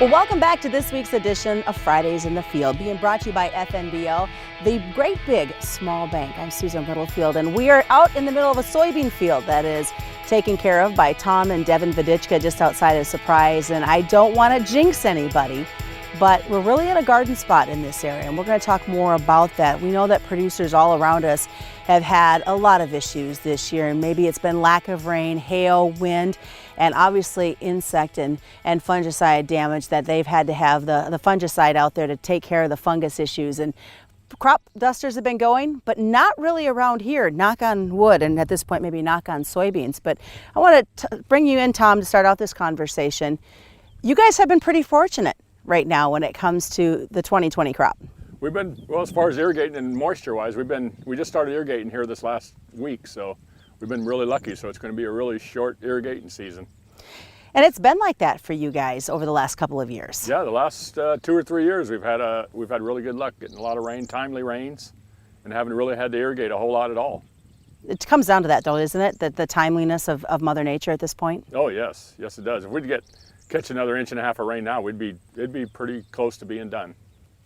Well, welcome back to this week's edition of Fridays in the Field, being brought to you by FNBO, the great big small bank. I'm Susan Littlefield, and we are out in the middle of a soybean field that is taken care of by Tom and Devin Vodicka just outside of Suprise. And I don't want to jinx anybody, but we're really at a garden spot in this area, and we're going to talk more about that. We know that producers all around us have had a lot of issues this year, and maybe it's been lack of rain, hail, wind, and obviously insect and fungicide damage that they've had to have the fungicide out there to take care of the fungus issues. And crop dusters have been going, but not really around here, knock on wood, and at this point maybe knock on soybeans. But I want to bring you in, Tom, to start out this conversation. You guys have been pretty fortunate right now when it comes to the 2020 crop. We've been, well, as far as irrigating and moisture-wise, we just started irrigating here this last week, so we've been really lucky. So it's going to be a really short irrigating season. And it's been like that for you guys over the last couple of years. Yeah, the last 2 or 3 years we've had really good luck getting a lot of rain, timely rains, and haven't really had to irrigate a whole lot at all. It comes down to that, though, isn't it? The timeliness of Mother Nature at this point. Oh yes, yes it does. If we'd catch another 1.5 inches of rain now, it'd be pretty close to being done.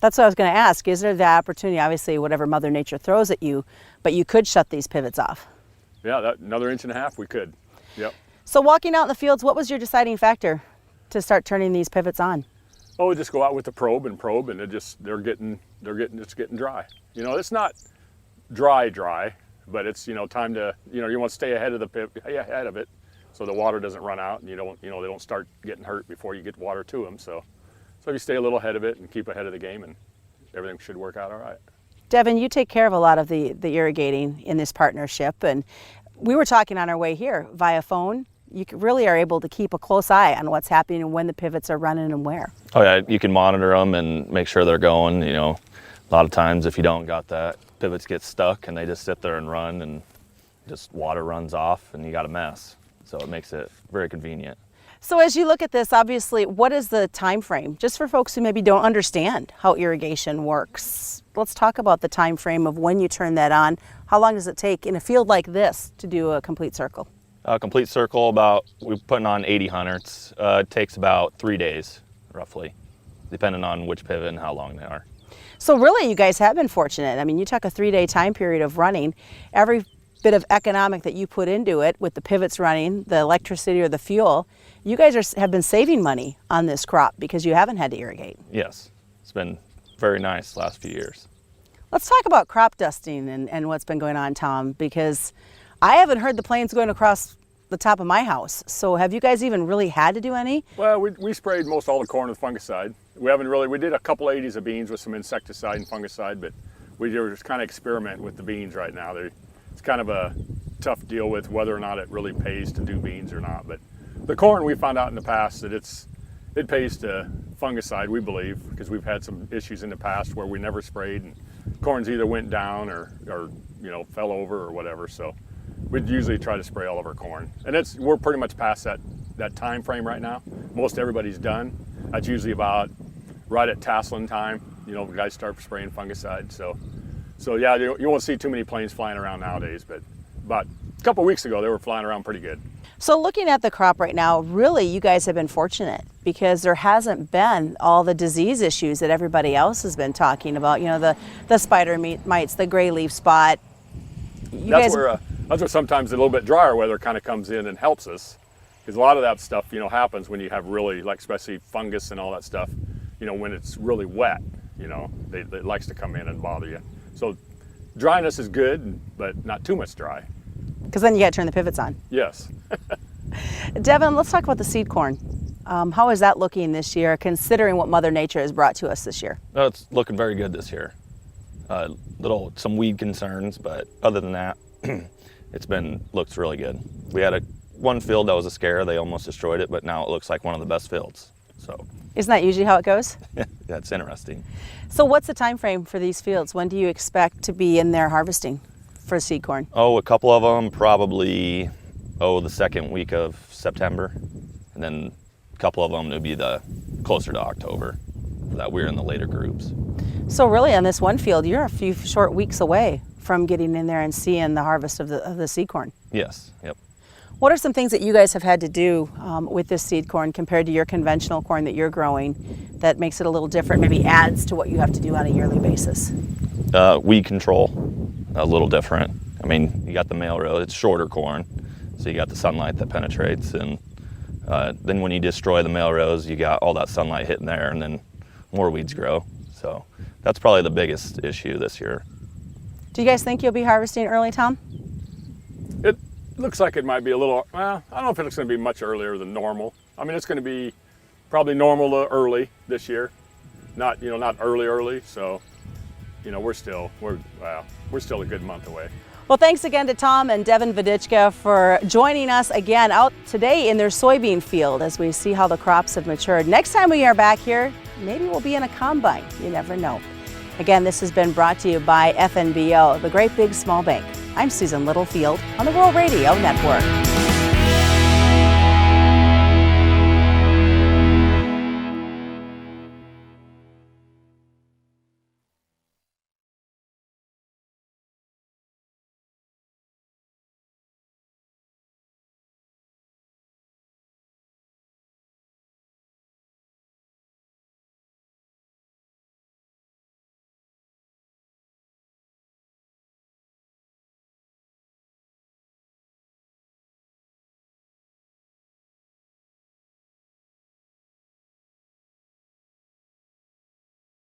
That's what I was going to ask. Is there the opportunity, obviously, whatever Mother Nature throws at you, but you could shut these pivots off? Yeah, another 1.5 inches we could. Yep. So walking out in the fields, what was your deciding factor to start turning these pivots on? Oh, we just go out with the probe, and they're getting dry. You know, it's not dry, but it's, time to, you want to stay ahead of it, so the water doesn't run out, and they don't start getting hurt before you get water to them. So if you stay a little ahead of it and keep ahead of the game, and everything should work out all right. Devin, you take care of a lot of the irrigating in this partnership, and we were talking on our way here via phone. You really are able to keep a close eye on what's happening and when the pivots are running and where. Oh yeah, you can monitor them and make sure they're going. A lot of times if you don't got that, pivots get stuck and they just sit there and run, and just water runs off and you got a mess. So it makes it very convenient. So as you look at this, obviously, what is the time frame? Just for folks who maybe don't understand how irrigation works, let's talk about the time frame of when you turn that on. How long does it take in a field like this to do a complete circle? A complete circle, we're putting on 80 hundredths. It takes about 3 days, roughly, depending on which pivot and how long they are. So really, you guys have been fortunate. I mean, you took a 3-day time period of running. Every bit of economic that you put into it with the pivots running, the electricity or the fuel, you guys have been saving money on this crop because you haven't had to irrigate. Yes, it's been very nice the last few years. Let's talk about crop dusting and what's been going on, Tom, because I haven't heard the planes going across the top of my house. So have you guys even really had to do any? Well, we sprayed most all the corn with fungicide. We did a couple 80s of beans with some insecticide and fungicide, but we're just kind of experimenting with the beans right now. It's kind of a tough deal with whether or not it really pays to do beans or not. But the corn, we found out in the past that it pays to fungicide, we believe, because we've had some issues in the past where we never sprayed and corns either went down or fell over or whatever. So we'd usually try to spray all of our corn. And we're pretty much past that time frame right now. Most everybody's done. That's usually about right at tasseling time. The guys start spraying fungicide. So yeah, you won't see too many planes flying around nowadays, but about a couple of weeks ago, they were flying around pretty good. So looking at the crop right now, really you guys have been fortunate because there hasn't been all the disease issues that everybody else has been talking about. The spider mites, the gray leaf spot. That's where sometimes a little bit drier weather kind of comes in and helps us, because a lot of that stuff, happens when you have really, like especially fungus and all that stuff, when it's really wet, it likes to come in and bother you. So dryness is good, but not too much dry. Because then you got to turn the pivots on. Yes. Devin, let's talk about the seed corn. How is that looking this year, considering what Mother Nature has brought to us this year? No, it's looking very good this year. Some weed concerns, but other than that, looks really good. We had one field that was a scare. They almost destroyed it, but now it looks like one of the best fields. So isn't that usually how it goes? That's interesting. So what's the time frame for these fields? When do you expect to be in there harvesting for seed corn? Oh, a couple of them probably the second week of September, and then a couple of them would be the closer to October, that we're in the later groups. So really on this one field, you're a few short weeks away from getting in there and seeing the harvest of the seed corn. Yes, yep. What are some things that you guys have had to do with this seed corn compared to your conventional corn that you're growing that makes it a little different, maybe adds to what you have to do on a yearly basis? Weed control, a little different. I mean, you got the male row, it's shorter corn, so you got the sunlight that penetrates, and then when you destroy the male rows, you got all that sunlight hitting there, and then more weeds grow. So that's probably the biggest issue this year. Do you guys think you'll be harvesting early, Tom? It looks like it might be a little, well, I don't know if it's going to be much earlier than normal. I mean, it's going to be probably normal to early this year, not early. So, we're still a good month away. Well, thanks again to Tom and Devin Vodicka for joining us again out today in their soybean field as we see how the crops have matured. Next time we are back here, maybe we'll be in a combine. You never know. Again, this has been brought to you by FNBO, the Great Big Small Bank. I'm Susan Littlefield on the Rural Radio Network.